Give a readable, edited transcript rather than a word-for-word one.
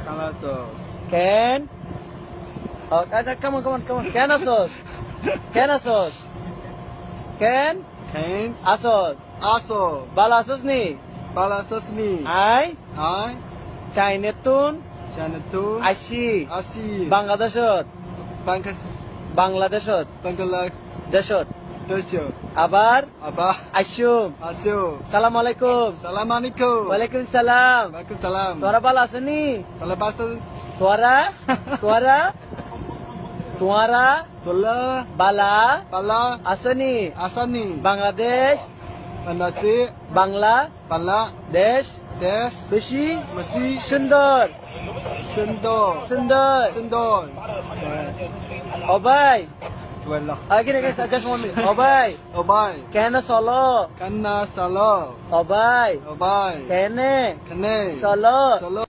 Kalasos. Ken? Oh, come on. Ken asos? Ken asos? Ken? Ken. Asos? Aso. Bala asos ni? Balasosni. Ai? Ai. Chinatun? Janatun. Ashi? Asi. Bangladeshot? Bangkas. Bangladeshot? Bangladesh. Deshot? আবার Abah. আইসুম Asu. সালাম আলাইকুম Assalamualaikum. ওয়ালাইকুম সালাম Waalaikumsalam. তোরা ভালো আছেনি Kalabasan. তোরা তোরা তোরা Tola. বালা Pala. আসেনি Asani. Bangladesh Manasi. Bangla Pala. দেশ Des. বেশি Masi. সুন্দর Sundor. সুন্দর Sundor. ও ভাই Tuwala. আগে just 1 minute ও ভাই Obay. কেন চলো Kana salo. ও ভাই Obay. কেন Kane. চলো Salo.